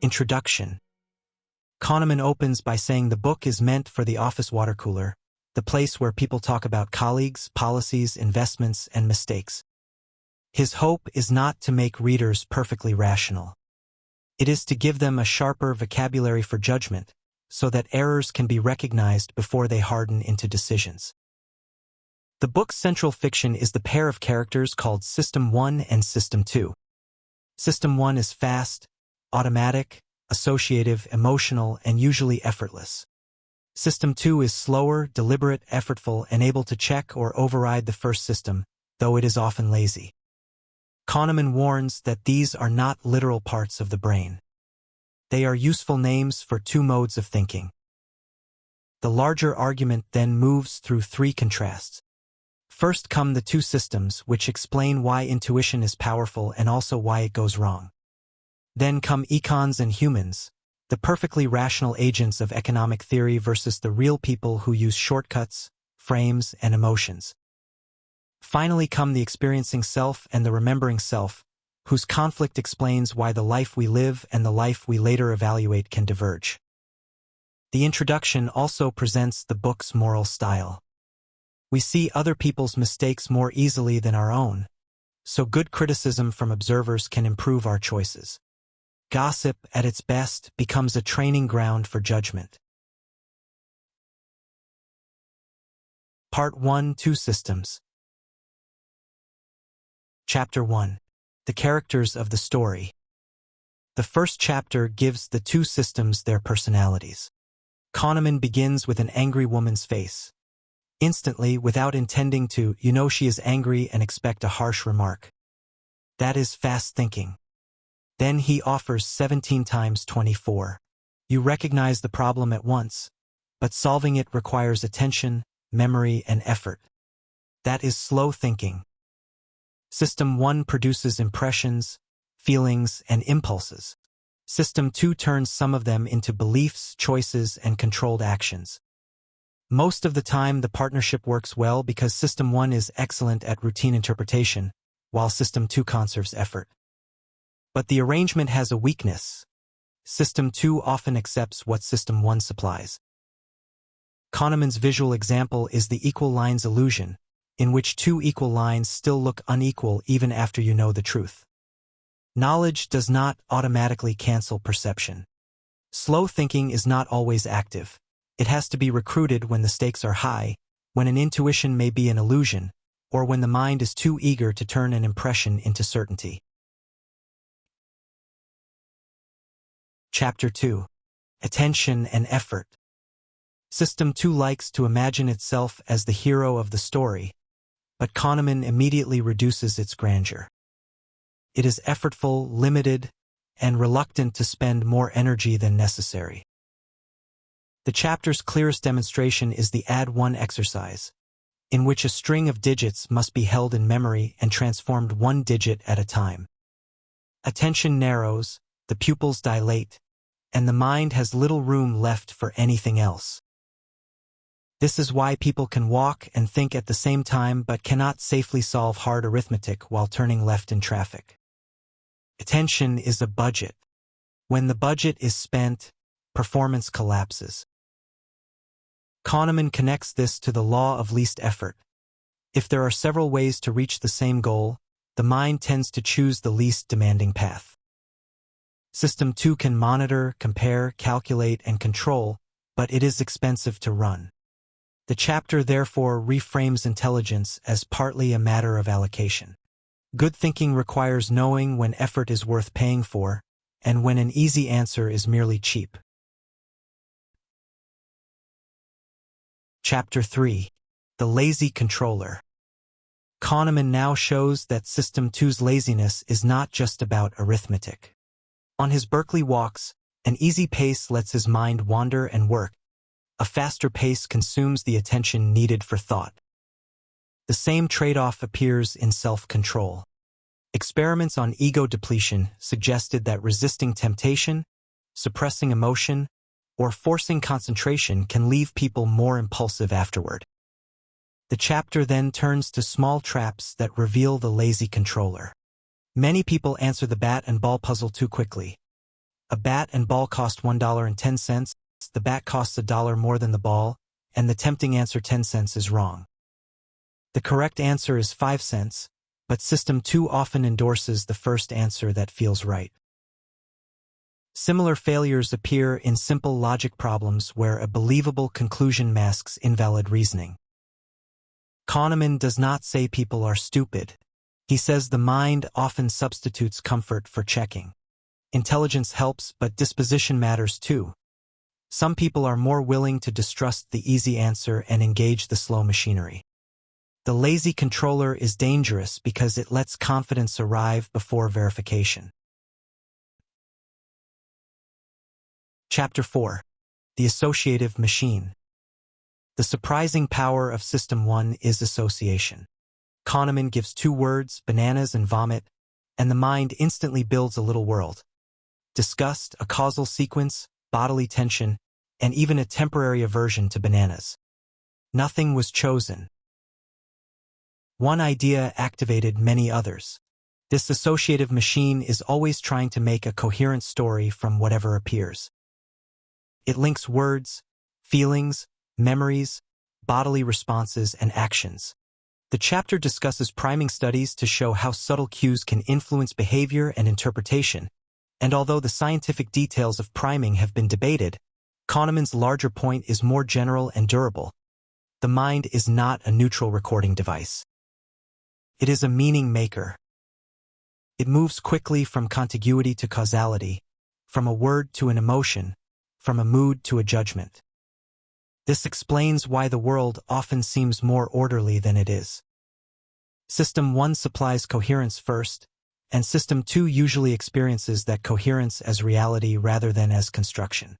Introduction. Kahneman opens by saying the book is meant for the office water cooler, the place where people talk about colleagues, policies, investments, and mistakes. His hope is not to make readers perfectly rational. It is to give them a sharper vocabulary for judgment, so that errors can be recognized before they harden into decisions. The book's central fiction is the pair of characters called System 1 and System 2. System 1 is fast, automatic, associative, emotional, and usually effortless. System 2 is slower, deliberate, effortful, and able to check or override the first system, though it is often lazy. Kahneman warns that these are not literal parts of the brain. They are useful names for two modes of thinking. The larger argument then moves through three contrasts. First come the two systems, which explain why intuition is powerful and also why it goes wrong. Then come econs and humans, the perfectly rational agents of economic theory versus the real people who use shortcuts, frames, and emotions. Finally come the experiencing self and the remembering self, whose conflict explains why the life we live and the life we later evaluate can diverge. The introduction also presents the book's moral style. We see other people's mistakes more easily than our own, so good criticism from observers can improve our choices. Gossip, at its best, becomes a training ground for judgment. Part 1: Two Systems. Chapter 1. The characters of the story. The first chapter gives the two systems their personalities. Kahneman begins with an angry woman's face. Instantly, without intending to, you know she is angry and expect a harsh remark. That is fast thinking. Then he offers 17 times 24. You recognize the problem at once, but solving it requires attention, memory, and effort. That is slow thinking. System 1 produces impressions, feelings, and impulses. System 2 turns some of them into beliefs, choices, and controlled actions. Most of the time, the partnership works well because System 1 is excellent at routine interpretation, while System 2 conserves effort. But the arrangement has a weakness. System 2 often accepts what System 1 supplies. Kahneman's visual example is the equal lines illusion, in which two equal lines still look unequal even after you know the truth. Knowledge does not automatically cancel perception. Slow thinking is not always active. It has to be recruited when the stakes are high, when an intuition may be an illusion, or when the mind is too eager to turn an impression into certainty. Chapter 2. Attention and Effort. System 2 likes to imagine itself as the hero of the story, but Kahneman immediately reduces its grandeur. It is effortful, limited, and reluctant to spend more energy than necessary. The chapter's clearest demonstration is the Add 1 exercise, in which a string of digits must be held in memory and transformed one digit at a time. Attention narrows, the pupils dilate, and the mind has little room left for anything else. This is why people can walk and think at the same time but cannot safely solve hard arithmetic while turning left in traffic. Attention is a budget. When the budget is spent, performance collapses. Kahneman connects this to the law of least effort. If there are several ways to reach the same goal, the mind tends to choose the least demanding path. System 2 can monitor, compare, calculate, and control, but it is expensive to run. The chapter therefore reframes intelligence as partly a matter of allocation. Good thinking requires knowing when effort is worth paying for, and when an easy answer is merely cheap. Chapter 3. The Lazy Controller. Kahneman now shows that System 2's laziness is not just about arithmetic. On his Berkeley walks, an easy pace lets his mind wander and work. A faster pace consumes the attention needed for thought. The same trade-off appears in self-control. Experiments on ego depletion suggested that resisting temptation, suppressing emotion, or forcing concentration can leave people more impulsive afterward. The chapter then turns to small traps that reveal the lazy controller. Many people answer the bat and ball puzzle too quickly. A bat and ball cost $1.10, the bat costs $1 more than the ball, and the tempting answer 10 cents is wrong. The correct answer is 5 cents, but System 2 often endorses the first answer that feels right. Similar failures appear in simple logic problems where a believable conclusion masks invalid reasoning. Kahneman does not say people are stupid. He says the mind often substitutes comfort for checking. Intelligence helps, but disposition matters too. Some people are more willing to distrust the easy answer and engage the slow machinery. The lazy controller is dangerous because it lets confidence arrive before verification. Chapter 4. The Associative Machine. The surprising power of System 1 is association. Kahneman gives 2 words, bananas and vomit, and the mind instantly builds a little world. Disgust, a causal sequence, bodily tension, and even a temporary aversion to bananas. Nothing was chosen. One idea activated many others. This associative machine is always trying to make a coherent story from whatever appears. It links words, feelings, memories, bodily responses, and actions. The chapter discusses priming studies to show how subtle cues can influence behavior and interpretation, and although the scientific details of priming have been debated, Kahneman's larger point is more general and durable. The mind is not a neutral recording device. It is a meaning maker. It moves quickly from contiguity to causality, from a word to an emotion, from a mood to a judgment. This explains why the world often seems more orderly than it is. System 1 supplies coherence first, and System 2 usually experiences that coherence as reality rather than as construction.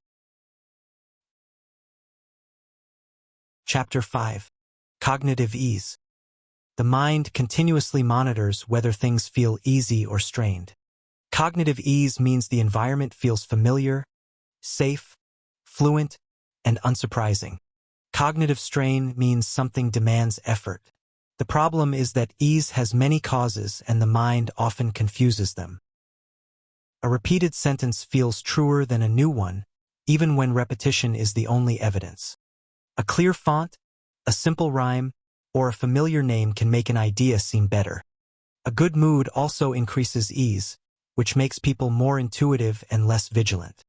Chapter 5. Cognitive Ease. The mind continuously monitors whether things feel easy or strained. Cognitive ease means the environment feels familiar, safe, fluent, and unsurprising. Cognitive strain means something demands effort. The problem is that ease has many causes and the mind often confuses them. A repeated sentence feels truer than a new one, even when repetition is the only evidence. A clear font, a simple rhyme, or a familiar name can make an idea seem better. A good mood also increases ease, which makes people more intuitive and less vigilant.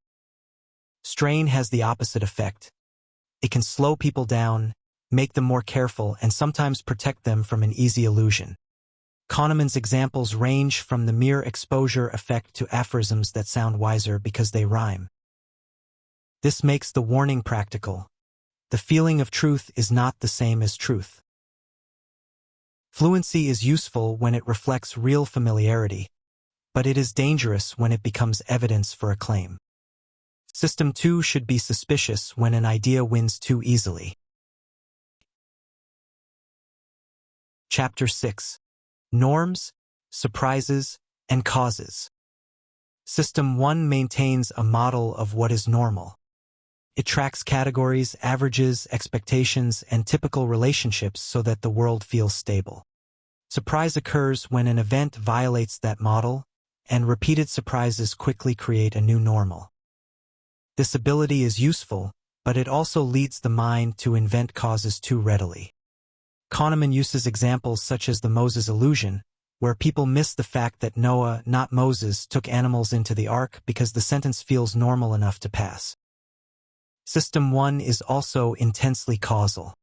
Strain has the opposite effect. It can slow people down, make them more careful, and sometimes protect them from an easy illusion. Kahneman's examples range from the mere exposure effect to aphorisms that sound wiser because they rhyme. This makes the warning practical. The feeling of truth is not the same as truth. Fluency is useful when it reflects real familiarity, but it is dangerous when it becomes evidence for a claim. System 2 should be suspicious when an idea wins too easily. Chapter 6. Norms, Surprises, and Causes. System 1 maintains a model of what is normal. It tracks categories, averages, expectations, and typical relationships so that the world feels stable. Surprise occurs when an event violates that model, and repeated surprises quickly create a new normal. This ability is useful, but it also leads the mind to invent causes too readily. Kahneman uses examples such as the Moses illusion, where people miss the fact that Noah, not Moses, took animals into the ark because the sentence feels normal enough to pass. System 1 is also intensely causal.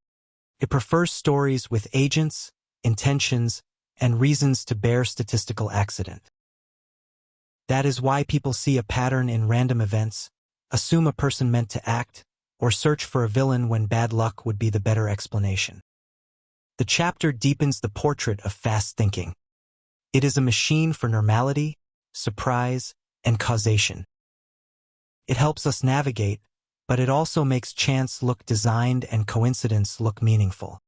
It prefers stories with agents, intentions, and reasons to bear statistical accident. That is why people see a pattern in random events, assume a person meant to act, or search for a villain when bad luck would be the better explanation. The chapter deepens the portrait of fast thinking. It is a machine for normality, surprise, and causation. It helps us navigate, but it also makes chance look designed and coincidence look meaningful.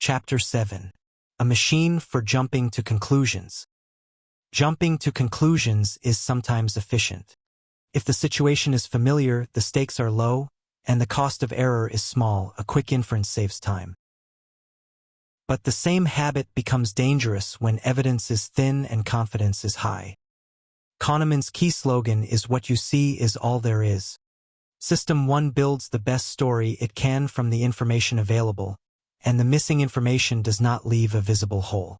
Chapter 7. A machine for jumping to conclusions. Jumping to conclusions is sometimes efficient. If the situation is familiar, the stakes are low, and the cost of error is small. A quick inference saves time. But the same habit becomes dangerous when evidence is thin and confidence is high. Kahneman's key slogan is "What you see is all there is." System 1 builds the best story it can from the information available, and the missing information does not leave a visible hole.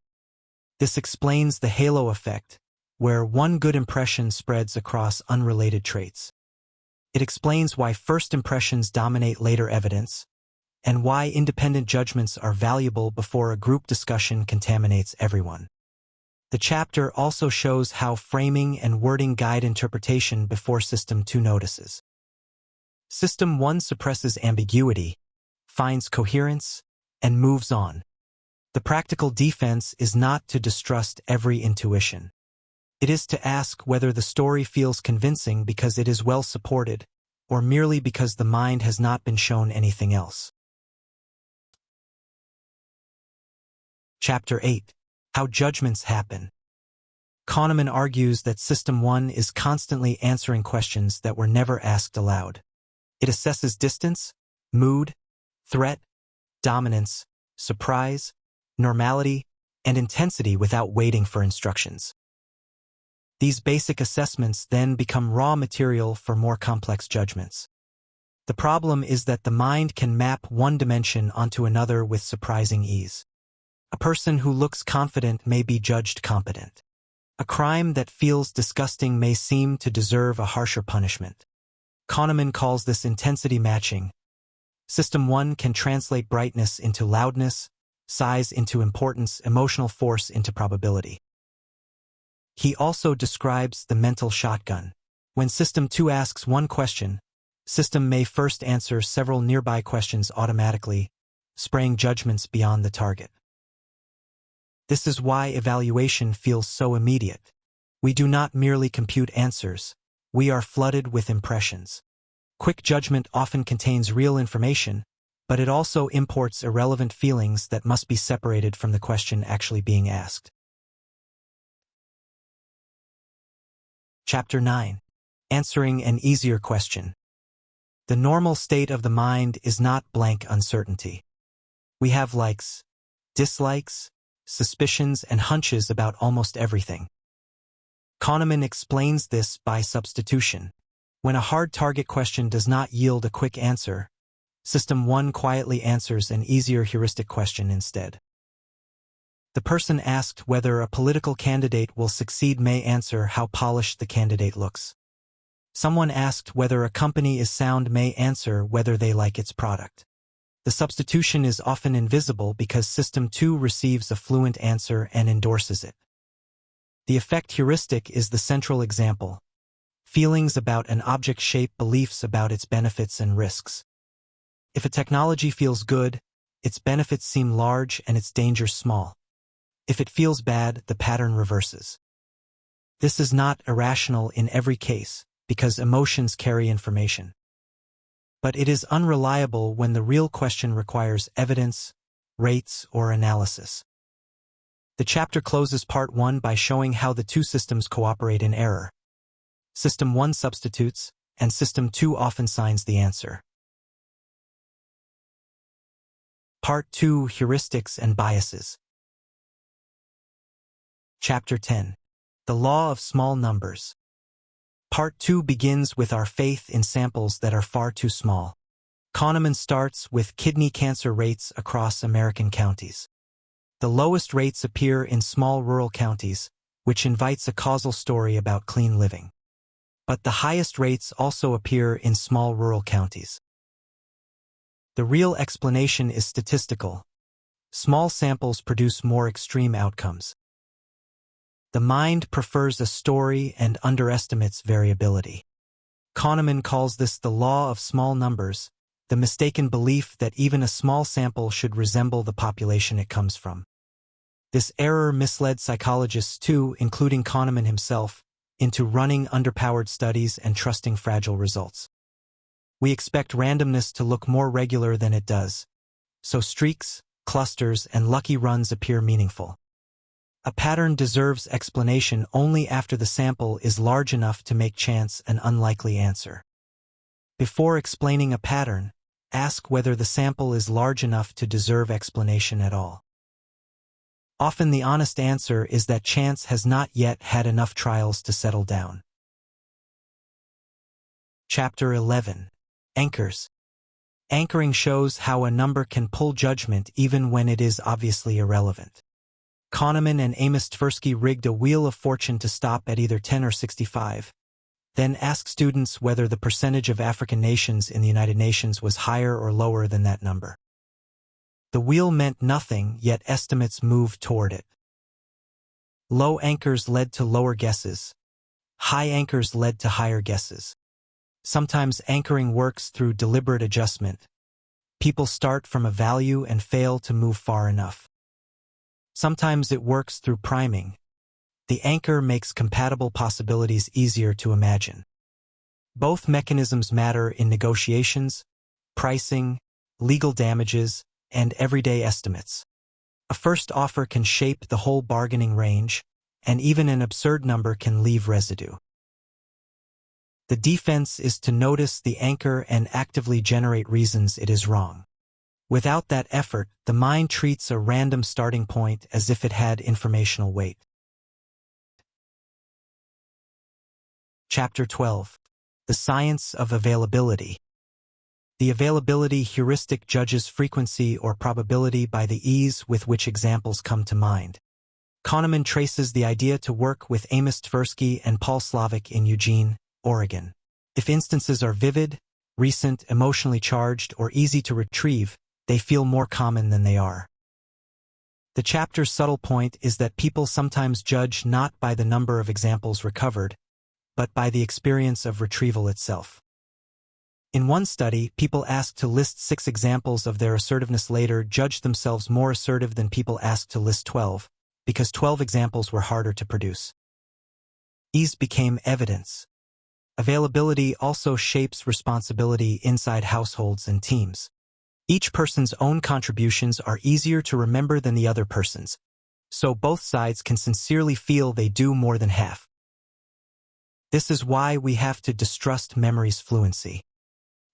This explains the halo effect, where one good impression spreads across unrelated traits. It explains why first impressions dominate later evidence, and why independent judgments are valuable before a group discussion contaminates everyone. The chapter also shows how framing and wording guide interpretation before System 2 notices. System 1 suppresses ambiguity, finds coherence, and moves on. The practical defense is not to distrust every intuition. It is to ask whether the story feels convincing because it is well supported, or merely because the mind has not been shown anything else. Chapter 8. How Judgments Happen. Kahneman argues that System 1 is constantly answering questions that were never asked aloud. It assesses distance, mood, threat, dominance, surprise, normality, and intensity without waiting for instructions. These basic assessments then become raw material for more complex judgments. The problem is that the mind can map one dimension onto another with surprising ease. A person who looks confident may be judged competent. A crime that feels disgusting may seem to deserve a harsher punishment. Kahneman calls this intensity matching. System 1 can translate brightness into loudness, size into importance, emotional force into probability. He also describes the mental shotgun. When System 2 asks one question, System may first answer several nearby questions automatically, spraying judgments beyond the target. This is why evaluation feels so immediate. We do not merely compute answers, we are flooded with impressions. Quick judgment often contains real information, but it also imports irrelevant feelings that must be separated from the question actually being asked. Chapter 9. Answering an easier question. The normal state of the mind is not blank uncertainty. We have likes, dislikes, suspicions, and hunches about almost everything. Kahneman explains this by substitution. When a hard target question does not yield a quick answer, System 1 quietly answers an easier heuristic question instead. The person asked whether a political candidate will succeed may answer how polished the candidate looks. Someone asked whether a company is sound may answer whether they like its product. The substitution is often invisible because System 2 receives a fluent answer and endorses it. The effect heuristic is the central example. Feelings about an object shape beliefs about its benefits and risks. If a technology feels good, its benefits seem large and its dangers small. If it feels bad, the pattern reverses. This is not irrational in every case, because emotions carry information. But it is unreliable when the real question requires evidence, rates, or analysis. The chapter closes Part 1 by showing how the two systems cooperate in error. System 1 substitutes, and System 2 often signs the answer. Part 2. Heuristics and Biases. Chapter 10. The Law of Small Numbers. Part 2 begins with our faith in samples that are far too small. Kahneman starts with kidney cancer rates across American counties. The lowest rates appear in small rural counties, which invites a causal story about clean living. But the highest rates also appear in small rural counties. The real explanation is statistical. Small samples produce more extreme outcomes. The mind prefers a story and underestimates variability. Kahneman calls this the law of small numbers, the mistaken belief that even a small sample should resemble the population it comes from. This error misled psychologists too, including Kahneman himself, into running underpowered studies and trusting fragile results. We expect randomness to look more regular than it does, so streaks, clusters, and lucky runs appear meaningful. A pattern deserves explanation only after the sample is large enough to make chance an unlikely answer. Before explaining a pattern, ask whether the sample is large enough to deserve explanation at all. Often the honest answer is that chance has not yet had enough trials to settle down. Chapter 11. Anchors. Anchoring shows how a number can pull judgment even when it is obviously irrelevant. Kahneman and Amos Tversky rigged a wheel of fortune to stop at either 10 or 65. Then asked students whether the percentage of African nations in the United Nations was higher or lower than that number. The wheel meant nothing, yet estimates moved toward it. Low anchors led to lower guesses. High anchors led to higher guesses. Sometimes anchoring works through deliberate adjustment. People start from a value and fail to move far enough. Sometimes it works through priming. The anchor makes compatible possibilities easier to imagine. Both mechanisms matter in negotiations, pricing, legal damages, and everyday estimates. A first offer can shape the whole bargaining range, and even an absurd number can leave residue. The defense is to notice the anchor and actively generate reasons it is wrong. Without that effort, the mind treats a random starting point as if it had informational weight. Chapter 12. The Science of Availability. The availability heuristic judges frequency or probability by the ease with which examples come to mind. Kahneman traces the idea to work with Amos Tversky and Paul Slovic in Eugene, Oregon. If instances are vivid, recent, emotionally charged, or easy to retrieve, they feel more common than they are. The chapter's subtle point is that people sometimes judge not by the number of examples recovered, but by the experience of retrieval itself. In one study, people asked to list 6 examples of their assertiveness later judged themselves more assertive than people asked to list 12, because 12 examples were harder to produce. Ease became evidence. Availability also shapes responsibility inside households and teams. Each person's own contributions are easier to remember than the other person's, so both sides can sincerely feel they do more than half. This is why we have to distrust memory's fluency.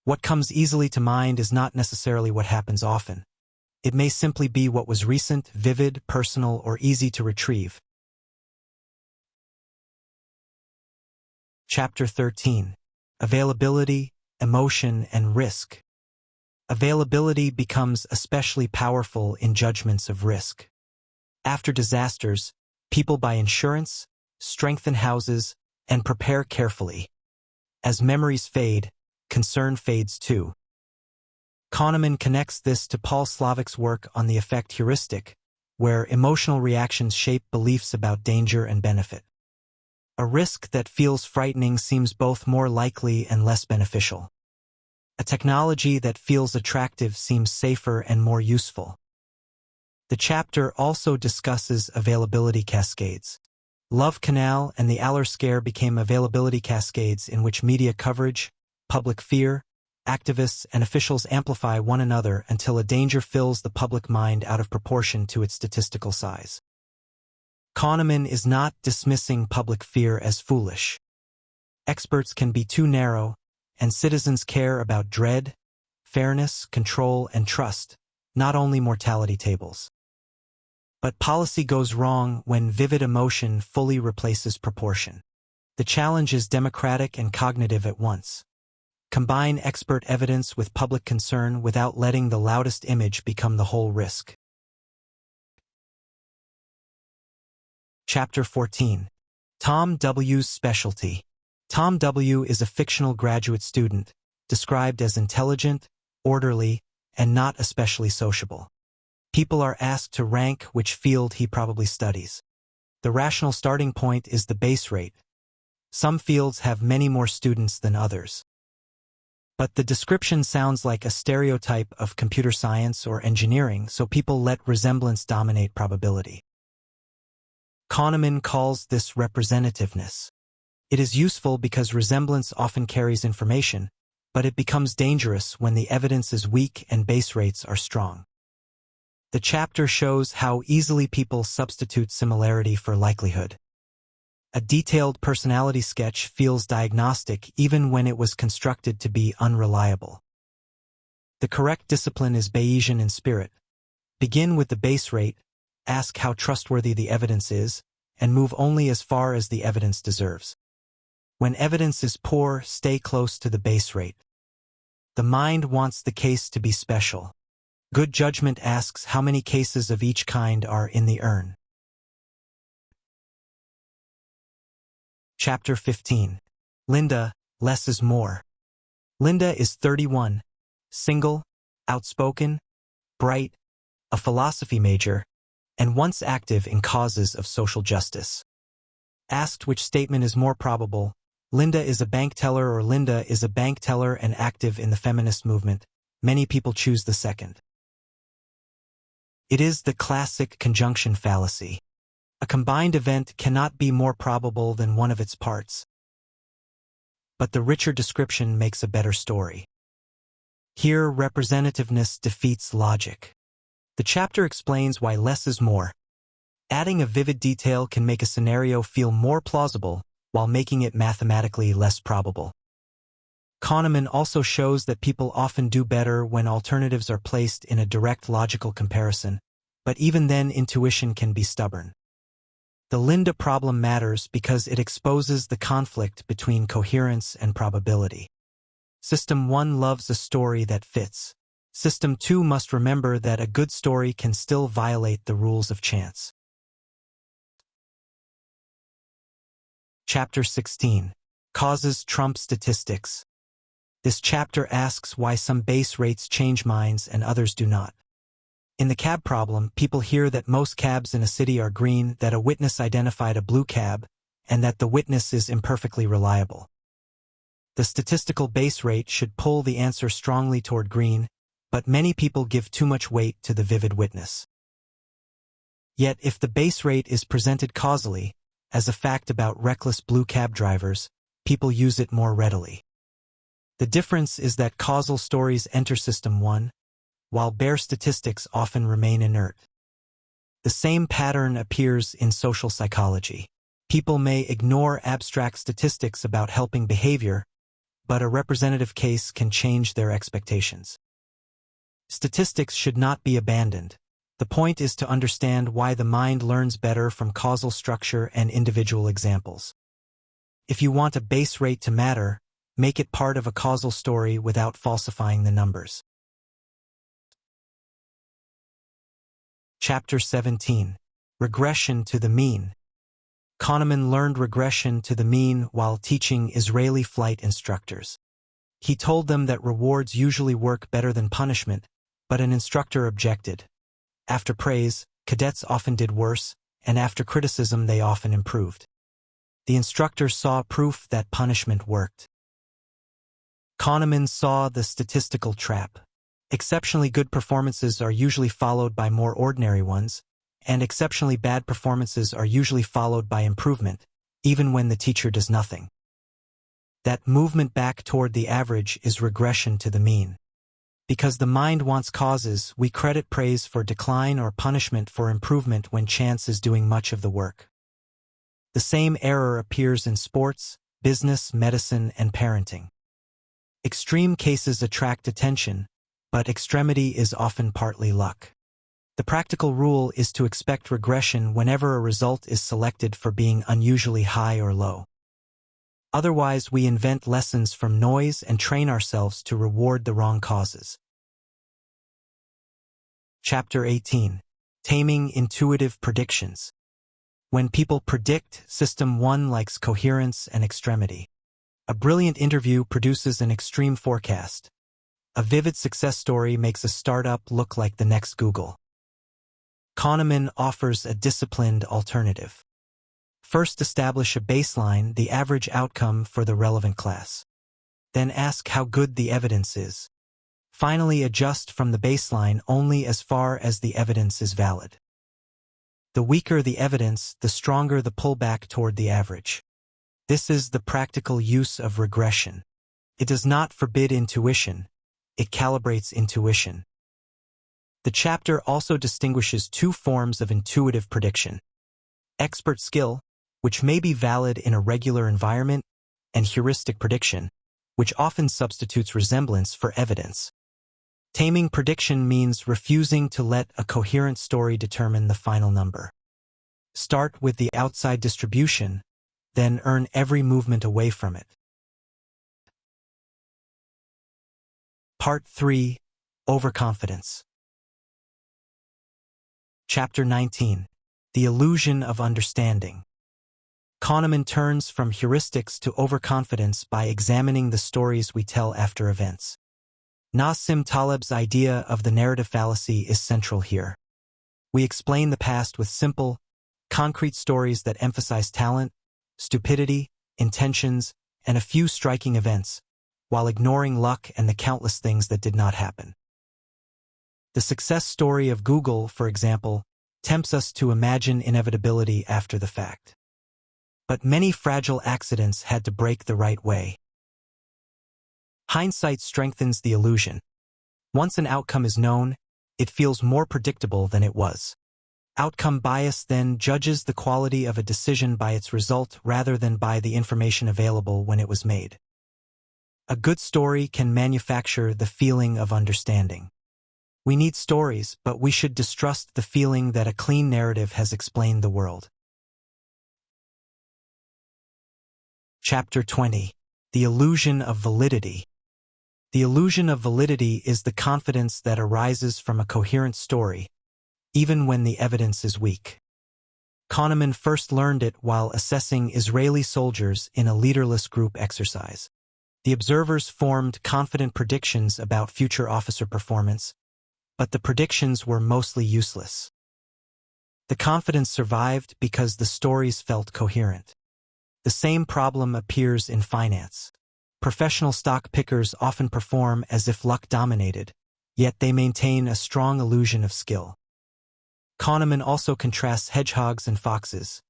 What comes easily to mind is not necessarily what happens often. It may simply be what was recent, vivid, personal, or easy to retrieve. Chapter 13. Availability, Emotion, and Risk. Availability becomes especially powerful in judgments of risk. After disasters, people buy insurance, strengthen houses, and prepare carefully. As memories fade, concern fades too. Kahneman connects this to Paul Slovic's work on the effect heuristic, where emotional reactions shape beliefs about danger and benefit. A risk that feels frightening seems both more likely and less beneficial. A technology that feels attractive seems safer and more useful. The chapter also discusses availability cascades. Love Canal and the Aller Scare became availability cascades in which media coverage, public fear, activists, and officials amplify one another until a danger fills the public mind out of proportion to its statistical size. Kahneman is not dismissing public fear as foolish. Experts can be too narrow, and citizens care about dread, fairness, control, and trust, not only mortality tables. But policy goes wrong when vivid emotion fully replaces proportion. The challenge is democratic and cognitive at once. Combine expert evidence with public concern without letting the loudest image become the whole risk. Chapter 14. Tom W.'s Specialty. Tom W. is a fictional graduate student, described as intelligent, orderly, and not especially sociable. People are asked to rank which field he probably studies. The rational starting point is the base rate. Some fields have many more students than others. But the description sounds like a stereotype of computer science or engineering, so people let resemblance dominate probability. Kahneman calls this representativeness. It is useful because resemblance often carries information, but it becomes dangerous when the evidence is weak and base rates are strong. The chapter shows how easily people substitute similarity for likelihood. A detailed personality sketch feels diagnostic even when it was constructed to be unreliable. The correct discipline is Bayesian in spirit. Begin with the base rate, ask how trustworthy the evidence is, and move only as far as the evidence deserves. When evidence is poor, stay close to the base rate. The mind wants the case to be special. Good judgment asks how many cases of each kind are in the urn. Chapter 15. Linda, Less is More. Linda is 31, single, outspoken, bright, a philosophy major, and once active in causes of social justice. Asked which statement is more probable, Linda is a bank teller or Linda is a bank teller and active in the feminist movement, many people choose the second. It is the classic conjunction fallacy. A combined event cannot be more probable than one of its parts. But the richer description makes a better story. Here, representativeness defeats logic. The chapter explains why less is more. Adding a vivid detail can make a scenario feel more plausible while making it mathematically less probable. Kahneman also shows that people often do better when alternatives are placed in a direct logical comparison, but even then intuition can be stubborn. The Linda problem matters because it exposes the conflict between coherence and probability. System 1 loves a story that fits. System 2 must remember that a good story can still violate the rules of chance. Chapter 16. Causes trump statistics. This chapter asks why some base rates change minds and others do not. In the cab problem, people hear that most cabs in a city are green, that a witness identified a blue cab, and that the witness is imperfectly reliable. The statistical base rate should pull the answer strongly toward green, but many people give too much weight to the vivid witness. Yet if the base rate is presented causally, as a fact about reckless blue cab drivers, people use it more readily. The difference is that causal stories enter System 1, while bare statistics often remain inert. The same pattern appears in social psychology. People may ignore abstract statistics about helping behavior, but a representative case can change their expectations. Statistics should not be abandoned. The point is to understand why the mind learns better from causal structure and individual examples. If you want a base rate to matter, make it part of a causal story without falsifying the numbers. Chapter 17. Regression to the Mean. Kahneman learned regression to the mean while teaching Israeli flight instructors. He told them that rewards usually work better than punishment, but an instructor objected. After praise, cadets often did worse, and after criticism they often improved. The instructor saw proof that punishment worked. Kahneman saw the statistical trap. Exceptionally good performances are usually followed by more ordinary ones, and exceptionally bad performances are usually followed by improvement, even when the teacher does nothing. That movement back toward the average is regression to the mean. Because the mind wants causes, we credit praise for decline or punishment for improvement when chance is doing much of the work. The same error appears in sports, business, medicine, and parenting. Extreme cases attract attention, but extremity is often partly luck. The practical rule is to expect regression whenever a result is selected for being unusually high or low. Otherwise, we invent lessons from noise and train ourselves to reward the wrong causes. Chapter 18. Taming intuitive predictions. When people predict, System 1 likes coherence and extremity. A brilliant interview produces an extreme forecast. A vivid success story makes a startup look like the next Google. Kahneman offers a disciplined alternative. First, establish a baseline, the average outcome for the relevant class. Then ask how good the evidence is. Finally, adjust from the baseline only as far as the evidence is valid. The weaker the evidence, the stronger the pullback toward the average. This is the practical use of regression. It does not forbid intuition, it calibrates intuition. The chapter also distinguishes two forms of intuitive prediction: expert skill, which may be valid in a regular environment, and heuristic prediction, which often substitutes resemblance for evidence. Taming prediction means refusing to let a coherent story determine the final number. Start with the outside distribution, then earn every movement away from it. Part 3. Overconfidence. Chapter 19. The Illusion of Understanding. Kahneman turns from heuristics to overconfidence by examining the stories we tell after events. Nassim Taleb's idea of the narrative fallacy is central here. We explain the past with simple, concrete stories that emphasize talent, stupidity, intentions, and a few striking events, while ignoring luck and the countless things that did not happen. The success story of Google, for example, tempts us to imagine inevitability after the fact. But many fragile accidents had to break the right way. Hindsight strengthens the illusion. Once an outcome is known, it feels more predictable than it was. Outcome bias then judges the quality of a decision by its result rather than by the information available when it was made. A good story can manufacture the feeling of understanding. We need stories, but we should distrust the feeling that a clean narrative has explained the world. Chapter 20. The Illusion of Validity. The illusion of validity is the confidence that arises from a coherent story, even when the evidence is weak. Kahneman first learned it while assessing Israeli soldiers in a leaderless group exercise. The observers formed confident predictions about future officer performance, but the predictions were mostly useless. The confidence survived because the stories felt coherent. The same problem appears in finance. Professional stock pickers often perform as if luck dominated, yet they maintain a strong illusion of skill. Kahneman also contrasts hedgehogs and foxes.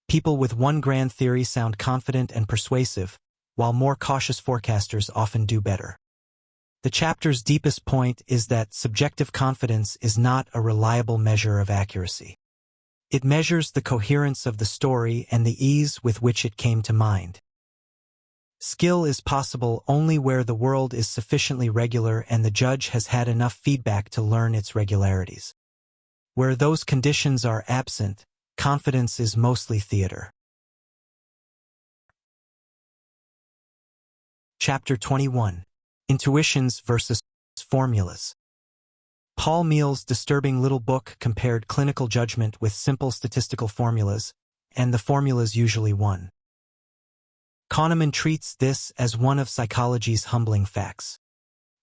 People with one grand theory sound confident and persuasive, while more cautious forecasters often do better. The chapter's deepest point is that subjective confidence is not a reliable measure of accuracy. It measures the coherence of the story and the ease with which it came to mind. Skill is possible only where the world is sufficiently regular and the judge has had enough feedback to learn its regularities. Where those conditions are absent, confidence is mostly theater. Chapter 21. Intuitions versus formulas. Paul Meal's disturbing little book compared clinical judgment with simple statistical formulas, and the formulas usually won. Kahneman treats this as one of psychology's humbling facts.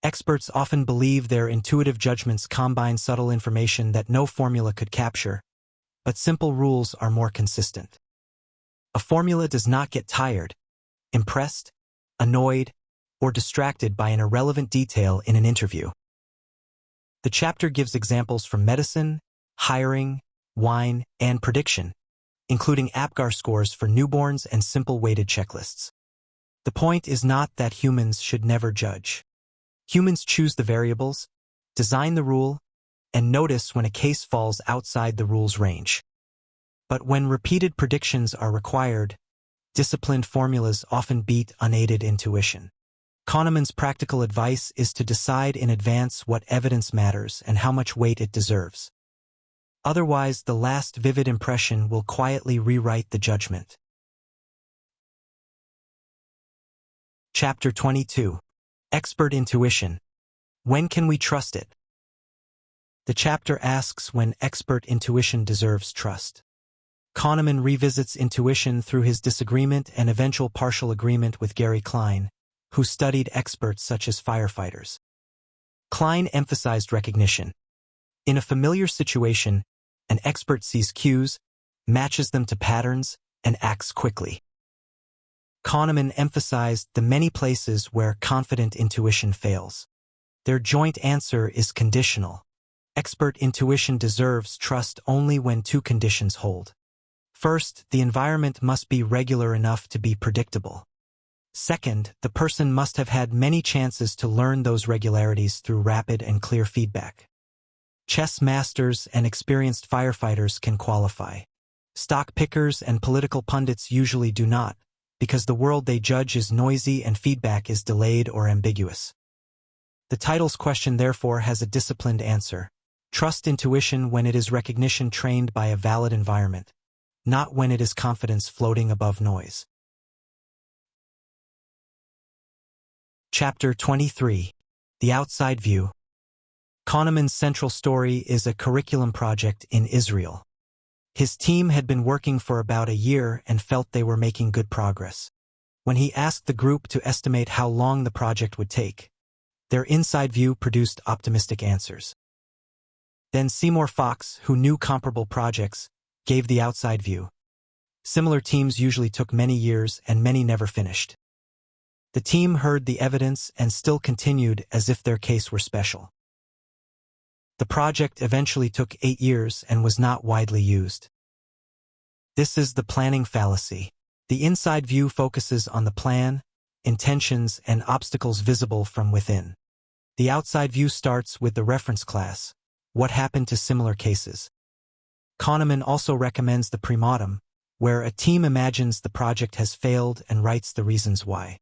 Experts often believe their intuitive judgments combine subtle information that no formula could capture, but simple rules are more consistent. A formula does not get tired, impressed, annoyed, or distracted by an irrelevant detail in an interview. The chapter gives examples from medicine, hiring, wine, and prediction, including APGAR scores for newborns and simple weighted checklists. The point is not that humans should never judge. Humans choose the variables, design the rule, and notice when a case falls outside the rule's range. But when repeated predictions are required, disciplined formulas often beat unaided intuition. Kahneman's practical advice is to decide in advance what evidence matters and how much weight it deserves. Otherwise, the last vivid impression will quietly rewrite the judgment. Chapter 22. Expert Intuition. When can we trust it? The chapter asks when expert intuition deserves trust. Kahneman revisits intuition through his disagreement and eventual partial agreement with Gary Klein, who studied experts such as firefighters. Klein emphasized recognition. In a familiar situation, an expert sees cues, matches them to patterns, and acts quickly. Kahneman emphasized the many places where confident intuition fails. Their joint answer is conditional. Expert intuition deserves trust only when two conditions hold. First, the environment must be regular enough to be predictable. Second, the person must have had many chances to learn those regularities through rapid and clear feedback. Chess masters and experienced firefighters can qualify. Stock pickers and political pundits usually do not, because the world they judge is noisy and feedback is delayed or ambiguous. The title's question therefore has a disciplined answer. Trust intuition when it is recognition trained by a valid environment, not when it is confidence floating above noise. Chapter 23. The Outside View. Kahneman's central story is a curriculum project in Israel. His team had been working for about a year and felt they were making good progress. When he asked the group to estimate how long the project would take, their inside view produced optimistic answers. Then Seymour Fox, who knew comparable projects, gave the outside view. Similar teams usually took many years and many never finished. The team heard the evidence and still continued as if their case were special. The project eventually took 8 years and was not widely used. This is the planning fallacy. The inside view focuses on the plan, intentions, and obstacles visible from within. The outside view starts with the reference class. What happened to similar cases? Kahneman also recommends the premortem, where a team imagines the project has failed and writes the reasons why.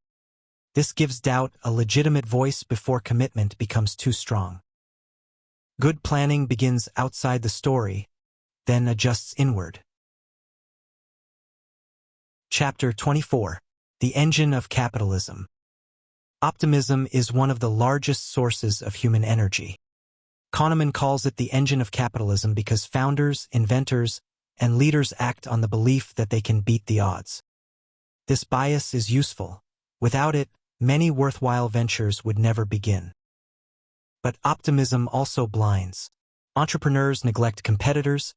This gives doubt a legitimate voice before commitment becomes too strong. Good planning begins outside the story, then adjusts inward. Chapter 24. The Engine of Capitalism. Optimism is one of the largest sources of human energy. Kahneman calls it the engine of capitalism because founders, inventors, and leaders act on the belief that they can beat the odds. This bias is useful. Without it, many worthwhile ventures would never begin. But optimism also blinds. Entrepreneurs neglect competitors,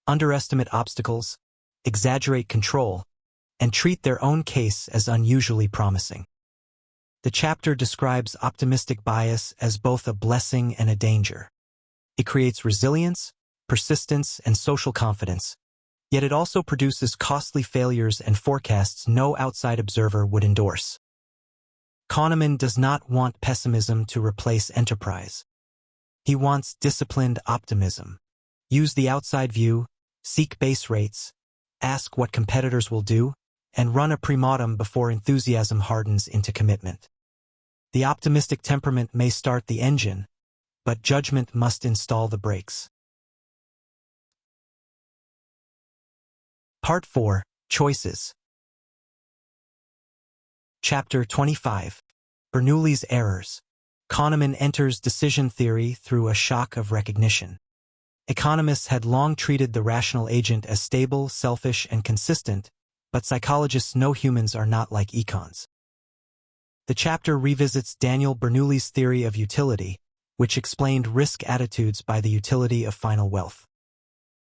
underestimate obstacles, exaggerate control, and treat their own case as unusually promising. The chapter describes optimistic bias as both a blessing and a danger. It creates resilience, persistence, and social confidence, yet it also produces costly failures and forecasts no outside observer would endorse. Kahneman does not want pessimism to replace enterprise. He wants disciplined optimism. Use the outside view, seek base rates, ask what competitors will do, and run a premortem before enthusiasm hardens into commitment. The optimistic temperament may start the engine, but judgment must install the brakes. Part 4. Choices. Chapter 25. Bernoulli's Errors. Kahneman enters decision theory through a shock of recognition. Economists had long treated the rational agent as stable, selfish, and consistent, but psychologists know humans are not like econs. The chapter revisits Daniel Bernoulli's theory of utility, which explained risk attitudes by the utility of final wealth.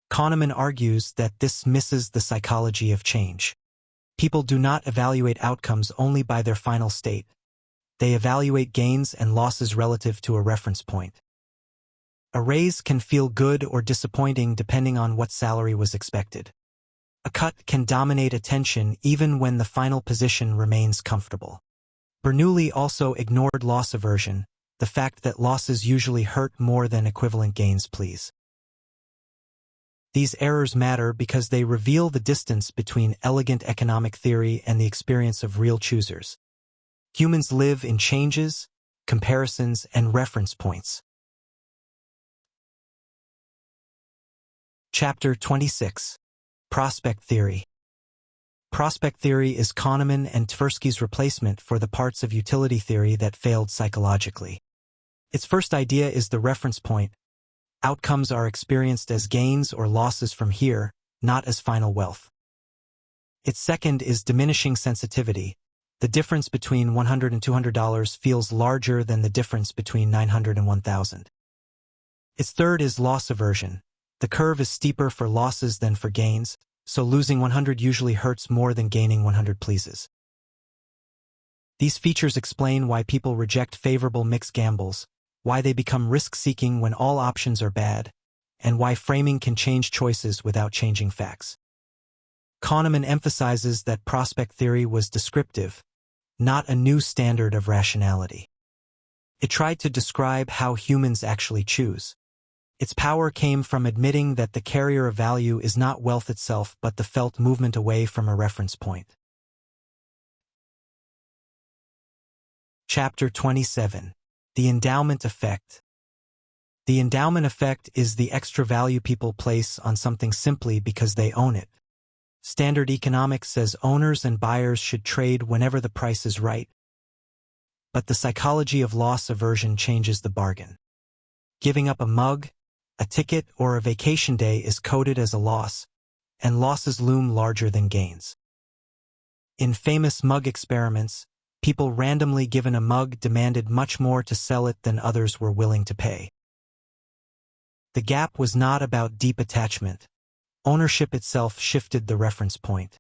Kahneman argues that this misses the psychology of change. People do not evaluate outcomes only by their final state. They evaluate gains and losses relative to a reference point. A raise can feel good or disappointing depending on what salary was expected. A cut can dominate attention even when the final position remains comfortable. Bernoulli also ignored loss aversion, the fact that losses usually hurt more than equivalent gains please. These errors matter because they reveal the distance between elegant economic theory and the experience of real choosers. Humans live in changes, comparisons, and reference points. Chapter 26. Prospect Theory. Prospect theory is Kahneman and Tversky's replacement for the parts of utility theory that failed psychologically. Its first idea is the reference point. Outcomes are experienced as gains or losses from here, not as final wealth. Its second is diminishing sensitivity. The difference between $100 and $200 feels larger than the difference between $900 and $1,000. Its third is loss aversion. The curve is steeper for losses than for gains, so losing 100 usually hurts more than gaining 100 pleases. These features explain why people reject favorable mixed gambles, why they become risk-seeking when all options are bad, and why framing can change choices without changing facts. Kahneman emphasizes that prospect theory was descriptive, not a new standard of rationality. It tried to describe how humans actually choose. Its power came from admitting that the carrier of value is not wealth itself but the felt movement away from a reference point. Chapter 27. The endowment effect. The endowment effect is the extra value people place on something simply because they own it. Standard economics says owners and buyers should trade whenever the price is right. But the psychology of loss aversion changes the bargain. Giving up a mug, a ticket, or a vacation day is coded as a loss, and losses loom larger than gains. In famous mug experiments, people randomly given a mug demanded much more to sell it than others were willing to pay. The gap was not about deep attachment. Ownership itself shifted the reference point.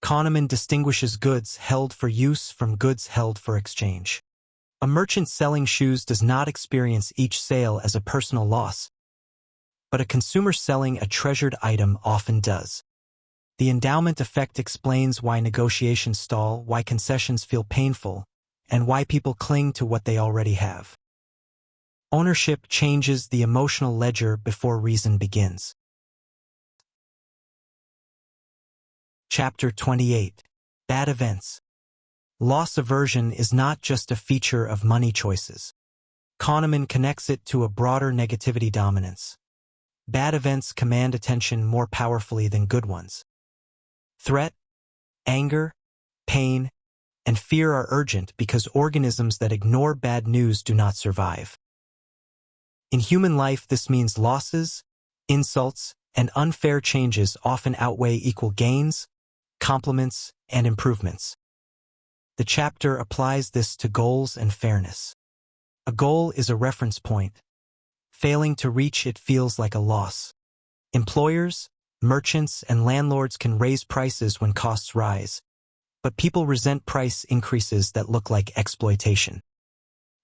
Kahneman distinguishes goods held for use from goods held for exchange. A merchant selling shoes does not experience each sale as a personal loss, but a consumer selling a treasured item often does. The endowment effect explains why negotiations stall, why concessions feel painful, and why people cling to what they already have. Ownership changes the emotional ledger before reason begins. Chapter 28. Bad Events. Loss aversion is not just a feature of money choices. Kahneman connects it to a broader negativity dominance. Bad events command attention more powerfully than good ones. Threat, anger, pain, and fear are urgent because organisms that ignore bad news do not survive. In human life, this means losses, insults, and unfair changes often outweigh equal gains, compliments, and improvements. The chapter applies this to goals and fairness. A goal is a reference point. Failing to reach it feels like a loss. Employers, merchants, and landlords can raise prices when costs rise, but people resent price increases that look like exploitation.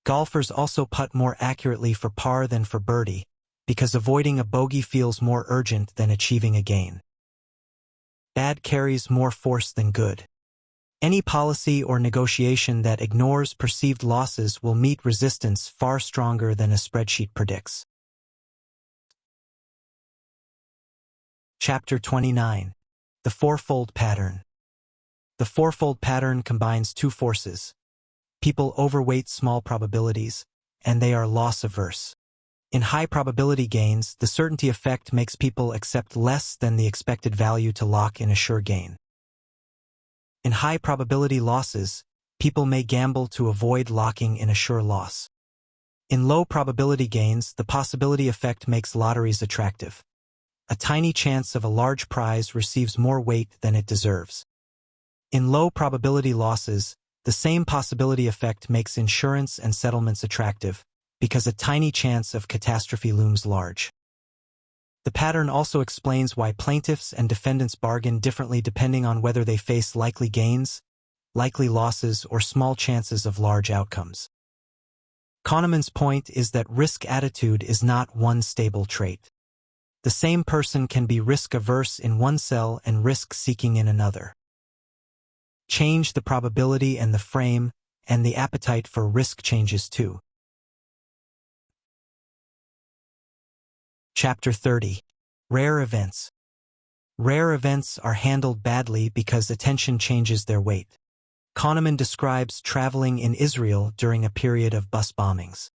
Golfers also putt more accurately for par than for birdie, because avoiding a bogey feels more urgent than achieving a gain. Bad carries more force than good. Any policy or negotiation that ignores perceived losses will meet resistance far stronger than a spreadsheet predicts. Chapter 29. The Fourfold Pattern. The Fourfold Pattern combines two forces. People overweight small probabilities, and they are loss-averse. In high-probability gains, the certainty effect makes people accept less than the expected value to lock in a sure gain. In high-probability losses, people may gamble to avoid locking in a sure loss. In low-probability gains, the possibility effect makes lotteries attractive. A tiny chance of a large prize receives more weight than it deserves. In low-probability losses, the same possibility effect makes insurance and settlements attractive, because a tiny chance of catastrophe looms large. The pattern also explains why plaintiffs and defendants bargain differently depending on whether they face likely gains, likely losses, or small chances of large outcomes. Kahneman's point is that risk attitude is not one stable trait. The same person can be risk-averse in one cell and risk-seeking in another. Change the probability and the frame, and the appetite for risk changes too. Chapter 30. Rare Events. Rare events are handled badly because attention changes their weight. Kahneman describes traveling in Israel during a period of bus bombings.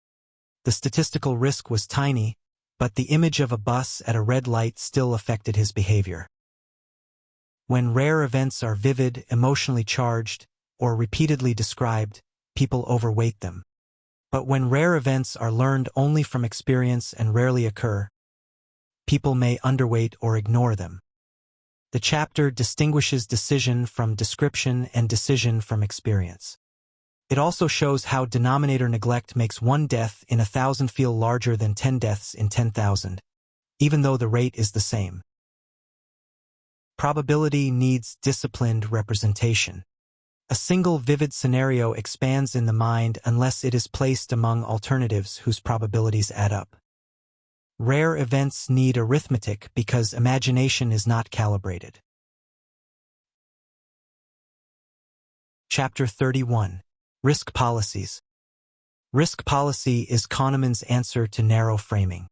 The statistical risk was tiny, but the image of a bus at a red light still affected his behavior. When rare events are vivid, emotionally charged, or repeatedly described, people overweight them. But when rare events are learned only from experience and rarely occur, people may underweight or ignore them. The chapter distinguishes decision from description and decision from experience. It also shows how denominator neglect makes 1 death in 1,000 feel larger than 10 deaths in 10,000, even though the rate is the same. Probability needs disciplined representation. A single vivid scenario expands in the mind unless it is placed among alternatives whose probabilities add up. Rare events need arithmetic because imagination is not calibrated. Chapter 31. Risk Policies. Risk policy is Kahneman's answer to narrow framing.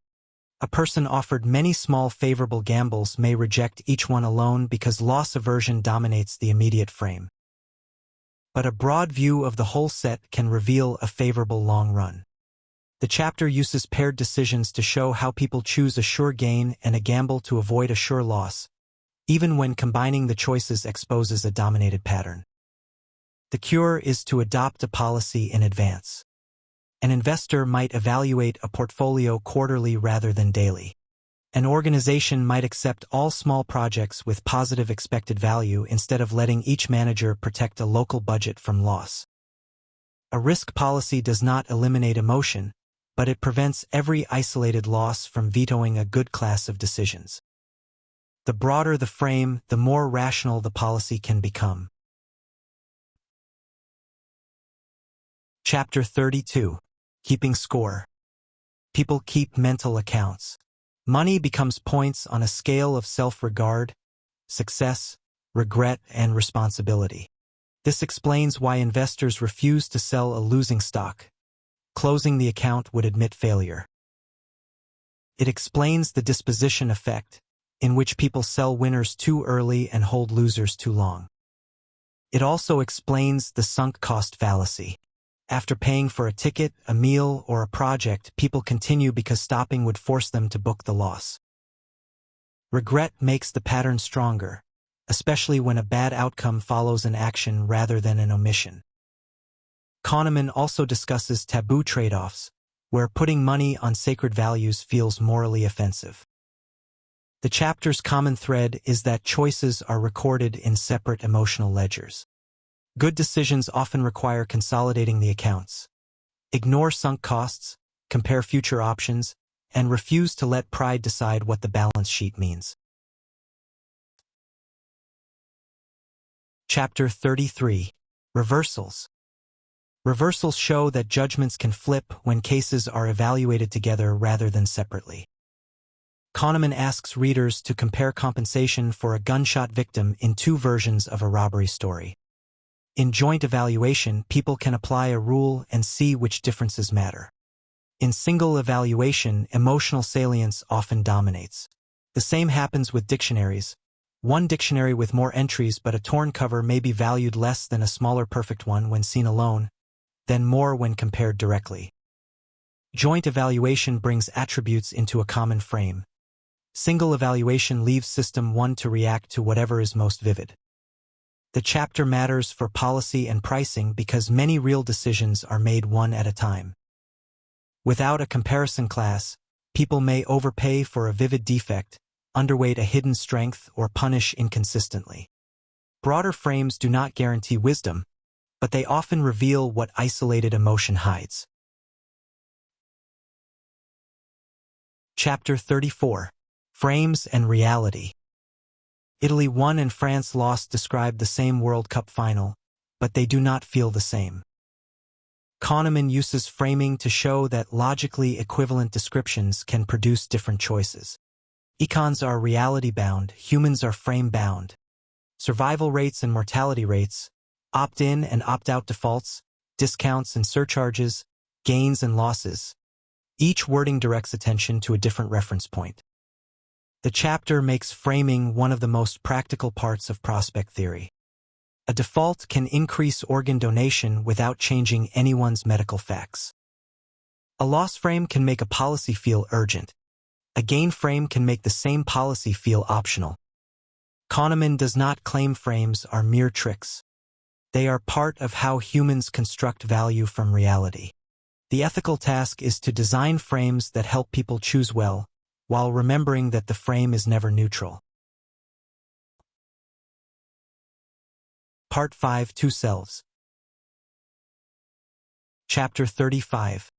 A person offered many small favorable gambles may reject each one alone because loss aversion dominates the immediate frame. But a broad view of the whole set can reveal a favorable long run. The chapter uses paired decisions to show how people choose a sure gain and a gamble to avoid a sure loss, even when combining the choices exposes a dominated pattern. The cure is to adopt a policy in advance. An investor might evaluate a portfolio quarterly rather than daily. An organization might accept all small projects with positive expected value instead of letting each manager protect a local budget from loss. A risk policy does not eliminate emotion, but it prevents every isolated loss from vetoing a good class of decisions. The broader the frame, the more rational the policy can become. Chapter 32. Keeping Score. People keep mental accounts. Money becomes points on a scale of self-regard, success, regret, and responsibility. This explains why investors refuse to sell a losing stock. Closing the account would admit failure. It explains the disposition effect, in which people sell winners too early and hold losers too long. It also explains the sunk cost fallacy. After paying for a ticket, a meal, or a project, people continue because stopping would force them to book the loss. Regret makes the pattern stronger, especially when a bad outcome follows an action rather than an omission. Kahneman also discusses taboo trade-offs, where putting money on sacred values feels morally offensive. The chapter's common thread is that choices are recorded in separate emotional ledgers. Good decisions often require consolidating the accounts. Ignore sunk costs, compare future options, and refuse to let pride decide what the balance sheet means. Chapter 33. Reversals. Reversals show that judgments can flip when cases are evaluated together rather than separately. Kahneman asks readers to compare compensation for a gunshot victim in two versions of a robbery story. In joint evaluation, people can apply a rule and see which differences matter. In single evaluation, emotional salience often dominates. The same happens with dictionaries. One dictionary with more entries but a torn cover may be valued less than a smaller perfect one when seen alone, then more when compared directly. Joint evaluation brings attributes into a common frame. Single evaluation leaves System 1 to react to whatever is most vivid. The chapter matters for policy and pricing because many real decisions are made one at a time. Without a comparison class, people may overpay for a vivid defect, underweight a hidden strength, or punish inconsistently. Broader frames do not guarantee wisdom, but they often reveal what isolated emotion hides. Chapter 34. Frames and Reality. Italy won and France lost describe the same World Cup final, but they do not feel the same. Kahneman uses framing to show that logically equivalent descriptions can produce different choices. Econs are reality-bound, humans are frame-bound. Survival rates and mortality rates, opt-in and opt-out defaults, discounts and surcharges, gains and losses. Each wording directs attention to a different reference point. The chapter makes framing one of the most practical parts of prospect theory. A default can increase organ donation without changing anyone's medical facts. A loss frame can make a policy feel urgent. A gain frame can make the same policy feel optional. Kahneman does not claim frames are mere tricks. They are part of how humans construct value from reality. The ethical task is to design frames that help people choose well, while remembering that the frame is never neutral. Part 5. Two Selves. Chapter 35.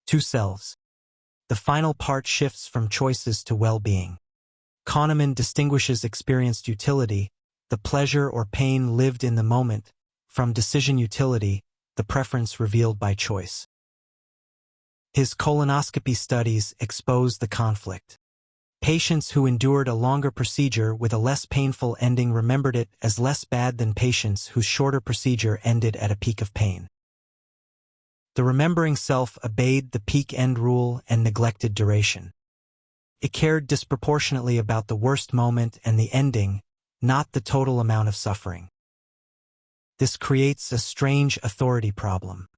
Two Selves. The final part shifts from choices to well-being. Kahneman distinguishes experienced utility, the pleasure or pain lived in the moment, from decision utility, the preference revealed by choice. His colonoscopy studies expose the conflict. Patients who endured a longer procedure with a less painful ending remembered it as less bad than patients whose shorter procedure ended at a peak of pain. The remembering self obeyed the peak end rule and neglected duration. It cared disproportionately about the worst moment and the ending, not the total amount of suffering. This creates a strange authority problem.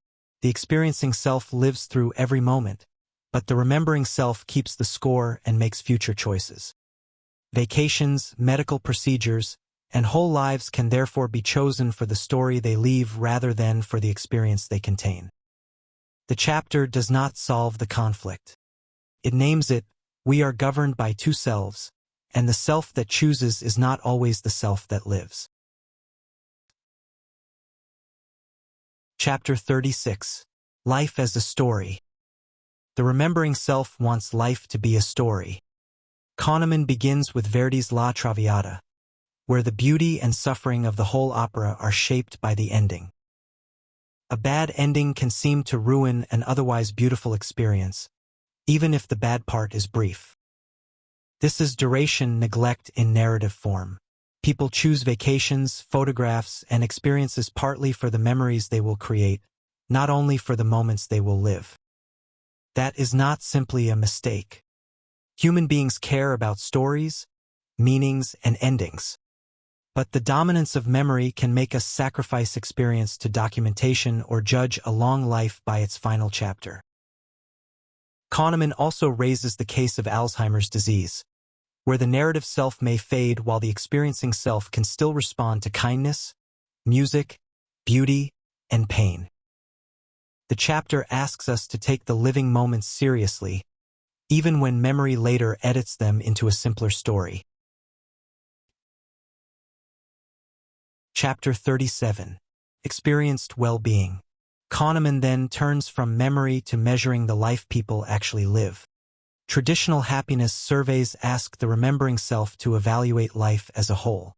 The experiencing self lives through every moment, but the remembering self keeps the score and makes future choices. Vacations, medical procedures, and whole lives can therefore be chosen for the story they leave rather than for the experience they contain. The chapter does not solve the conflict. It names it, "We are governed by two selves, and the self that chooses is not always the self that lives." Chapter 36. Life as a Story. The remembering self wants life to be a story. Kahneman begins with Verdi's La Traviata, where the beauty and suffering of the whole opera are shaped by the ending. A bad ending can seem to ruin an otherwise beautiful experience, even if the bad part is brief. This is duration neglect in narrative form. People choose vacations, photographs, and experiences partly for the memories they will create, not only for the moments they will live. That is not simply a mistake. Human beings care about stories, meanings, and endings. But the dominance of memory can make us sacrifice experience to documentation or judge a long life by its final chapter. Kahneman also raises the case of Alzheimer's disease, where the narrative self may fade while the experiencing self can still respond to kindness, music, beauty, and pain. The chapter asks us to take the living moments seriously, even when memory later edits them into a simpler story. Chapter 37. Experienced Well-Being. Kahneman then turns from memory to measuring the life people actually live. Traditional happiness surveys ask the remembering self to evaluate life as a whole.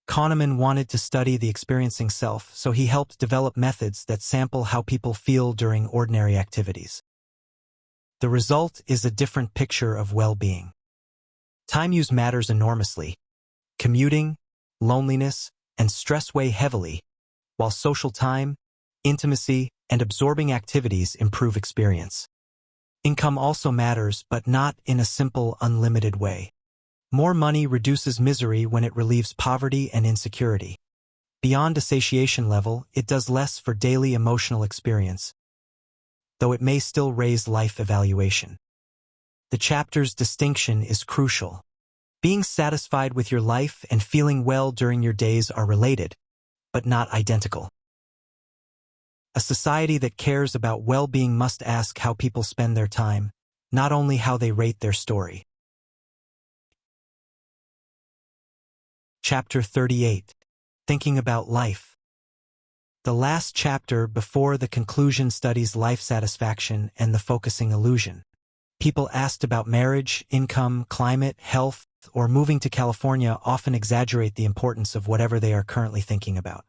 Kahneman wanted to study the experiencing self, so he helped develop methods that sample how people feel during ordinary activities. The result is a different picture of well-being. Time use matters enormously. Commuting, loneliness, and stress weigh heavily, while social time, intimacy, and absorbing activities improve experience. Income also matters, but not in a simple, unlimited way. More money reduces misery when it relieves poverty and insecurity. Beyond a satiation level, it does less for daily emotional experience, though it may still raise life evaluation. The chapter's distinction is crucial. Being satisfied with your life and feeling well during your days are related, but not identical. A society that cares about well-being must ask how people spend their time, not only how they rate their story. Chapter 38. Thinking About Life. The last chapter before the conclusion studies life satisfaction and the focusing illusion. People asked about marriage, income, climate, health, or moving to California often exaggerate the importance of whatever they are currently thinking about.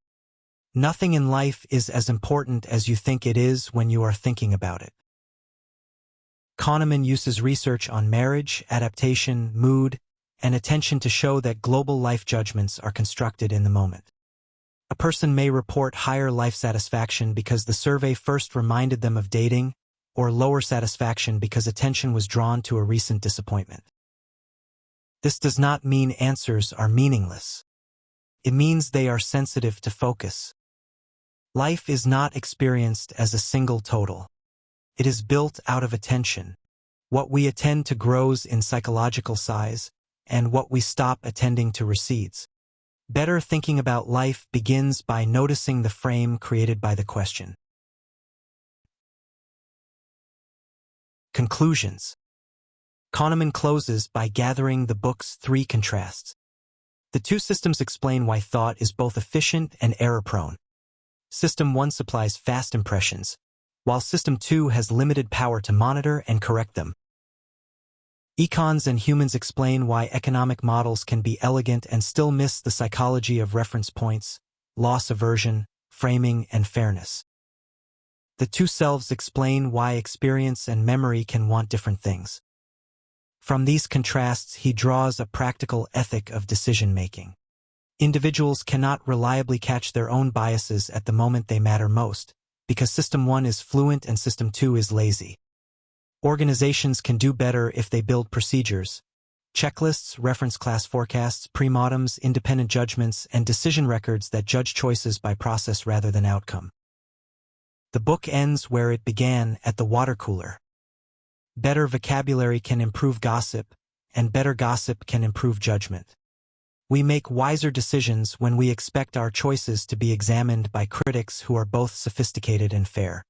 Nothing in life is as important as you think it is when you are thinking about it. Kahneman uses research on marriage, adaptation, mood, and attention to show that global life judgments are constructed in the moment. A person may report higher life satisfaction because the survey first reminded them of dating, or lower satisfaction because attention was drawn to a recent disappointment. This does not mean answers are meaningless. It means they are sensitive to focus. Life is not experienced as a single total. It is built out of attention. What we attend to grows in psychological size, and what we stop attending to recedes. Better thinking about life begins by noticing the frame created by the question. Conclusions. Kahneman closes by gathering the book's three contrasts. The two systems explain why thought is both efficient and error-prone. System 1 supplies fast impressions, while System 2 has limited power to monitor and correct them. Econs and humans explain why economic models can be elegant and still miss the psychology of reference points, loss aversion, framing, and fairness. The two selves explain why experience and memory can want different things. From these contrasts, he draws a practical ethic of decision-making. Individuals cannot reliably catch their own biases at the moment they matter most, because System 1 is fluent and System 2 is lazy. Organizations can do better if they build procedures, checklists, reference class forecasts, premortems, independent judgments, and decision records that judge choices by process rather than outcome. The book ends where it began, at the water cooler. Better vocabulary can improve gossip, and better gossip can improve judgment. We make wiser decisions when we expect our choices to be examined by critics who are both sophisticated and fair.